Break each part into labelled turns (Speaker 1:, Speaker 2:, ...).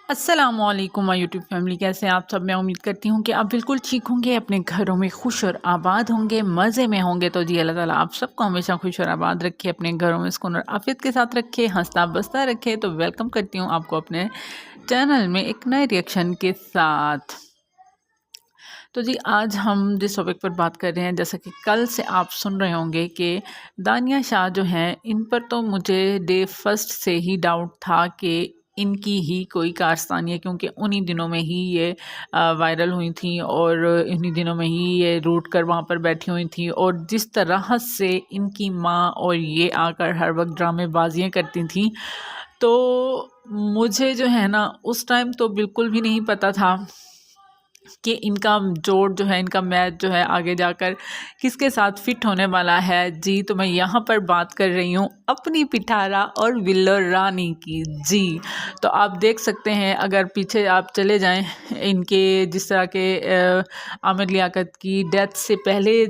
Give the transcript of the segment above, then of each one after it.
Speaker 1: अस्सलामुअलैकुम my YouTube family, कैसे हैं आप सब। मैं उम्मीद करती हूँ कि आप बिल्कुल ठीक होंगे, अपने घरों में खुश और आबाद होंगे, मज़े में होंगे। तो जी अल्लाह ताला आप सबको हमेशा खुश और आबाद रखे, अपने घरों में सुकून और आफियत के साथ रखे, हंसता बसता रखे। तो वेलकम करती हूँ आपको अपने चैनल में एक नए रिएक्शन के साथ। तो जी आज हम जिस टॉपिक पर बात कर रहे हैं, जैसा कि कल से आप सुन रहे होंगे कि दानिया शाह जो हैं, इन पर तो मुझे डे फर्स्ट से ही डाउट था कि इनकी ही कोई कारस्तानी है, क्योंकि उन्हीं दिनों में ही ये वायरल हुई थी और इन्हीं दिनों में ही ये रूट कर वहाँ पर बैठी हुई थी। और जिस तरह से इनकी माँ और ये आकर हर वक्त ड्रामेबाजियाँ करती थी, तो मुझे जो है ना उस टाइम तो बिल्कुल भी नहीं पता था कि इनका जोड़ जो है, इनका मैच जो है आगे जाकर किसके साथ फिट होने वाला है। जी तो मैं यहाँ पर बात कर रही हूँ अपनी पिटारा और विल्लो रानी की। जी तो आप देख सकते हैं, अगर पीछे आप चले जाएं, इनके जिस तरह के आमिर लियाकत की डेथ से पहले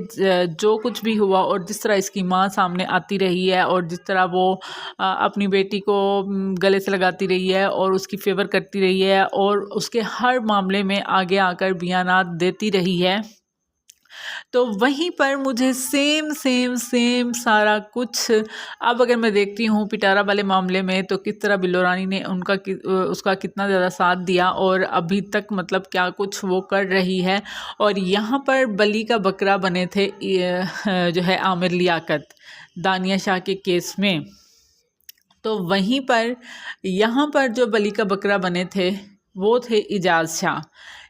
Speaker 1: जो कुछ भी हुआ और जिस तरह इसकी माँ सामने आती रही है और जिस तरह वो अपनी बेटी को गले से लगाती रही है और उसकी फेवर करती रही है और उसके हर मामले में आगे आकर बयानात देती रही है, तो वहीं पर मुझे सेम सेम सेम सारा कुछ अब अगर मैं देखती हूँ पिटारा वाले मामले में, तो किस तरह बिल्लो रानी ने उसका कितना ज़्यादा साथ दिया और अभी तक मतलब क्या कुछ वो कर रही है। और यहाँ पर बली का बकरा बने थे जो है आमिर लियाकत दानिया शाह के केस में। तो वहीं पर यहाँ पर जो बली का बकरा बने थे वो थे इजाज़ शाह।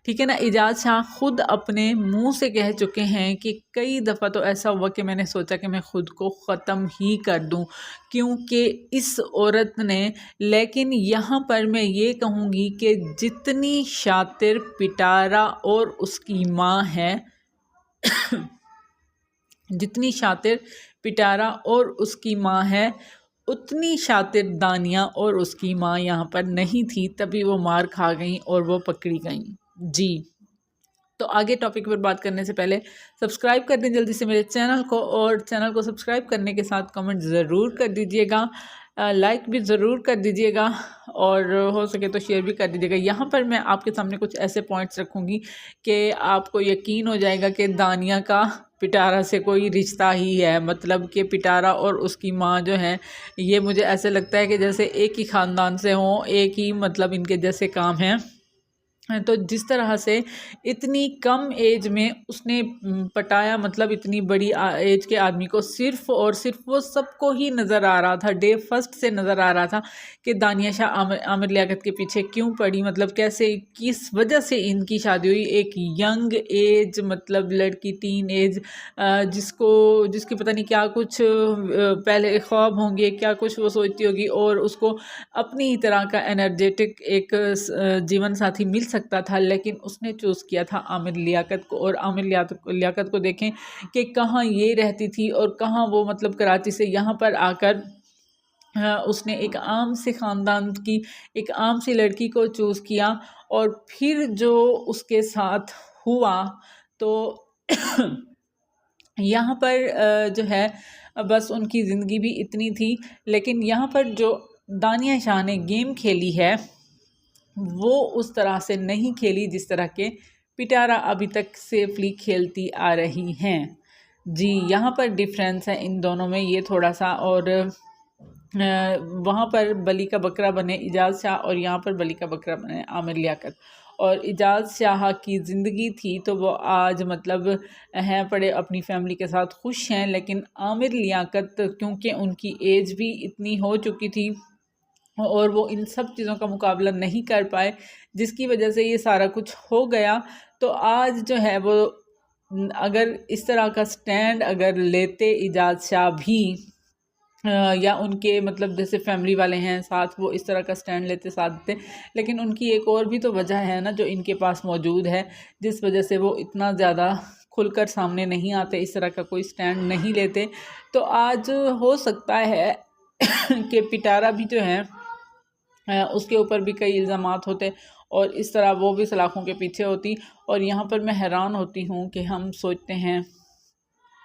Speaker 1: ठीक है ना, इजाज़ शाह खुद अपने मुंह से कह चुके हैं कि कई दफ़ा तो ऐसा हुआ कि मैंने सोचा कि मैं ख़ुद को ख़त्म ही कर दूं, क्योंकि इस औरत ने। लेकिन यहाँ पर मैं ये कहूँगी कि जितनी शातिर पिटारा और उसकी माँ है जितनी शातिर पिटारा और उसकी माँ है, उतनी शातिर दानिया और उसकी माँ यहाँ पर नहीं थी, तभी वो मार खा गई और वो पकड़ी गई। जी तो आगे टॉपिक पर बात करने से पहले सब्सक्राइब कर दें जल्दी से मेरे चैनल को, और चैनल को सब्सक्राइब करने के साथ कमेंट ज़रूर कर दीजिएगा, लाइक भी ज़रूर कर दीजिएगा और हो सके तो शेयर भी कर दीजिएगा। यहाँ पर मैं आपके सामने कुछ ऐसे पॉइंट्स रखूँगी कि आपको यकीन हो जाएगा कि दानिया का पिटारा से कोई रिश्ता ही है। मतलब कि पिटारा और उसकी माँ जो है, ये मुझे ऐसे लगता है कि जैसे एक ही ख़ानदान से हों, एक ही मतलब इनके जैसे काम हैं। तो जिस तरह से इतनी कम एज में उसने पटाया, मतलब इतनी बड़ी एज के आदमी को, सिर्फ़ और सिर्फ वो सबको ही नज़र आ रहा था, डे फर्स्ट से नज़र आ रहा था कि दानिया शाह आमिर लियाकत के पीछे क्यों पड़ी, मतलब कैसे किस वजह से इनकी शादी हुई। एक यंग एज मतलब लड़की, टीन एज, जिसकी पता नहीं क्या कुछ पहले ख्वाब होंगे, क्या कुछ वो सोचती होगी, और उसको अपनी ही तरह का एनर्जेटिक एक जीवन साथी मिल सकता था, लेकिन उसने चूज़ किया था आमिर लियाकत को। और आमिर लियाकत को देखें कि कहाँ ये रहती थी और कहाँ वो मतलब कराची से यहाँ पर आकर उसने एक आम से ख़ानदान की एक आम सी लड़की को चूज़ किया। और फिर जो उसके साथ हुआ, तो यहाँ पर जो है बस उनकी ज़िंदगी भी इतनी थी। लेकिन यहाँ पर जो दानिया शाह ने गेम खेली है, वो उस तरह से नहीं खेली जिस तरह के पिटारा अभी तक सेफली खेलती आ रही हैं। जी यहाँ पर डिफरेंस है इन दोनों में, ये थोड़ा सा। और वहाँ पर बली का बकरा बने इजाज़ शाह और यहाँ पर बली का बकरा बने आमिर लियाकत। और इजाज़ शाह की ज़िंदगी थी तो वो आज मतलब हैं पड़े अपनी फैमिली के साथ खुश हैं, लेकिन आमिर लियाकत क्योंकि उनकी एज भी इतनी हो चुकी थी और वो इन सब चीज़ों का मुकाबला नहीं कर पाए, जिसकी वजह से ये सारा कुछ हो गया। तो आज जो है वो अगर इस तरह का स्टैंड अगर लेते इजाज़ शाह भी, या उनके मतलब जैसे फैमिली वाले हैं साथ, वो इस तरह का स्टैंड लेते साथ देते, लेकिन उनकी एक और भी तो वजह है ना जो इनके पास मौजूद है, जिस वजह से वो इतना ज़्यादा खुलकर सामने नहीं आते, इस तरह का कोई स्टैंड नहीं लेते। तो आज हो सकता है कि पिटारा भी जो है उसके ऊपर भी कई इल्ज़ामात होते और इस तरह वो भी सलाखों के पीछे होती। और यहाँ पर मैं हैरान होती हूँ कि हम सोचते हैं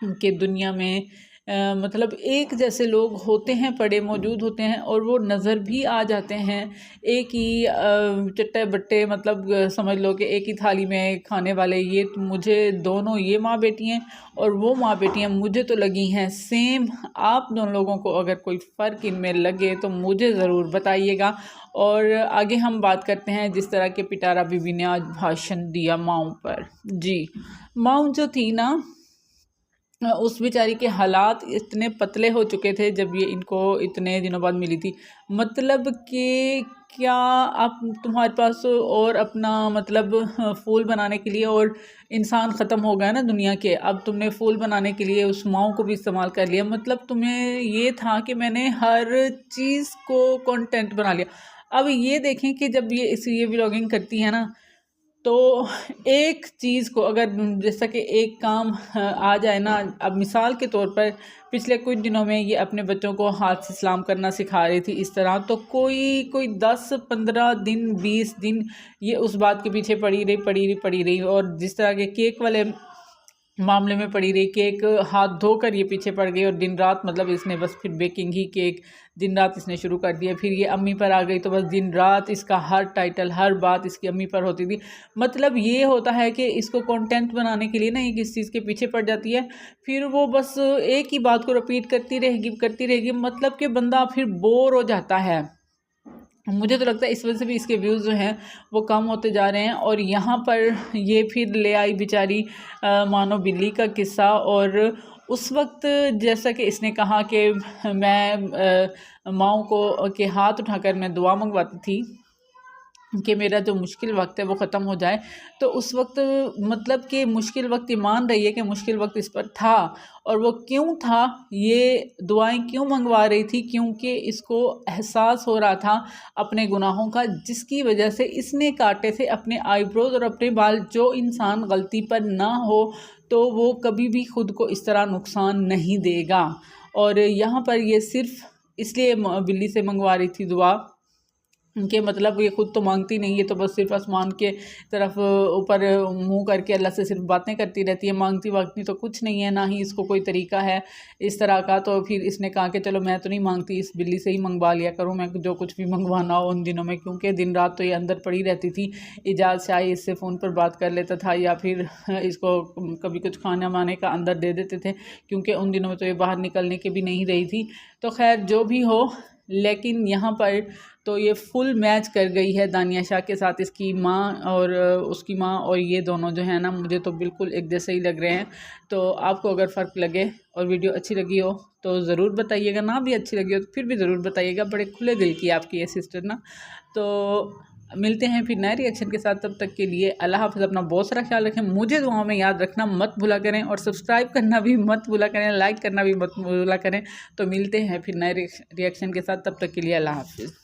Speaker 1: कि दुनिया में मतलब एक जैसे लोग होते हैं, पड़े मौजूद होते हैं और वो नज़र भी आ जाते हैं। एक ही चट्टे बट्टे, मतलब समझ लो कि एक ही थाली में खाने वाले, ये मुझे दोनों, ये माँ बेटी हैं और वो माँ बेटी हैं, मुझे तो लगी हैं सेम। आप दोनों लोगों को अगर कोई फ़र्क इनमें लगे तो मुझे ज़रूर बताइएगा। और आगे हम बात करते हैं जिस तरह के पिटारा बीबी ने आज भाषण दिया माँओं पर। जी, माँ जो थी ना, उस बेचारी के हालात इतने पतले हो चुके थे जब ये इनको इतने दिनों बाद मिली थी। मतलब कि क्या आप, तुम्हारे पास और अपना मतलब फूल बनाने के लिए और इंसान ख़त्म हो गया ना दुनिया के, अब तुमने फूल बनाने के लिए उस माऊ को भी इस्तेमाल कर लिया। मतलब तुम्हें ये था कि मैंने हर चीज़ को कंटेंट बना लिया। अब ये देखें कि जब ये व्लॉगिंग करती है ना, तो एक चीज़ को अगर जैसा कि एक काम आ जाए ना, अब मिसाल के तौर पर पिछले कुछ दिनों में ये अपने बच्चों को हाथ से सलाम करना सिखा रही थी इस तरह, तो कोई 10-15 दिन 20 दिन ये उस बात के पीछे पड़ी रही और जिस तरह के केक वाले मामले में पड़ी रही, केक हाथ धोकर ये पीछे पड़ गई और दिन रात, मतलब इसने बस फिर बेकिंग ही केक दिन रात इसने शुरू कर दिया। फिर ये अम्मी पर आ गई तो बस दिन रात इसका हर टाइटल, हर बात इसकी अम्मी पर होती थी। मतलब ये होता है कि इसको कंटेंट बनाने के लिए ना ये किस चीज़ के पीछे पड़ जाती है, फिर वो बस एक ही बात को रिपीट करती रहेगी, मतलब कि बंदा फिर बोर हो जाता है। मुझे तो लगता है इस वजह से भी इसके व्यूज़ जो हैं वो कम होते जा रहे हैं। और यहाँ पर ये फिर ले आई बेचारी मानो बिल्ली का किस्सा। और उस वक्त जैसा कि इसने कहा कि मैं माँ को के हाथ उठाकर मैं दुआ मंगवाती थी कि मेरा जो मुश्किल वक्त है वो ख़त्म हो जाए, तो उस वक्त मतलब कि मुश्किल वक्त, मान रही है कि मुश्किल वक्त इस पर था। और वो क्यों था, ये दुआएं क्यों मंगवा रही थी, क्योंकि इसको एहसास हो रहा था अपने गुनाहों का, जिसकी वजह से इसने काटे थे अपने आईब्रोज और अपने बाल। जो इंसान गलती पर ना हो तो वो कभी भी खुद को इस तरह नुकसान नहीं देगा। और यहाँ पर ये सिर्फ इसलिए बिल्ली से मंगवा रही थी दुआ कि मतलब ये खुद तो मांगती नहीं है, तो बस सिर्फ आसमान के तरफ ऊपर मुंह करके अल्लाह से सिर्फ बातें करती रहती है, मांगती वागती तो कुछ नहीं है, ना ही इसको कोई तरीका है इस तरह का। तो फिर इसने कहा कि चलो मैं तो नहीं मांगती, इस बिल्ली से ही मंगवा लिया करूँ मैं जो कुछ भी मंगवाना हो उन दिनों में, क्योंकि दिन रात तो ये अंदर पड़ी रहती थी। इजाज़त से आई इससे फ़ोन पर बात कर लेता था या फिर इसको कभी कुछ खाना वाने का अंदर दे देते थे, क्योंकि उन दिनों में तो ये बाहर निकलने के भी नहीं रही थी। तो खैर जो भी हो, लेकिन यहाँ पर तो ये फुल मैच कर गई है दानिया शाह के साथ, इसकी माँ और उसकी माँ, और ये दोनों जो है ना मुझे तो बिल्कुल एक जैसे ही लग रहे हैं। तो आपको अगर फ़र्क लगे और वीडियो अच्छी लगी हो तो ज़रूर बताइएगा, ना भी अच्छी लगी हो तो फिर भी ज़रूर बताइएगा। बड़े खुले दिल की आपकी ये सिस्टर ना। तो मिलते हैं फिर नए रिएक्शन के साथ, तब तक के लिए अल्लाह हाफ़िज़। अपना बहुत सारा ख्याल रखें, मुझे दुआओं में याद रखना मत भूला करें और सब्सक्राइब करना भी मत भूला करें, लाइक करना भी मत भूला करें। तो मिलते हैं फिर नए रिएक्शन के साथ, तब तक के लिए अल्लाह हाफ़िज़।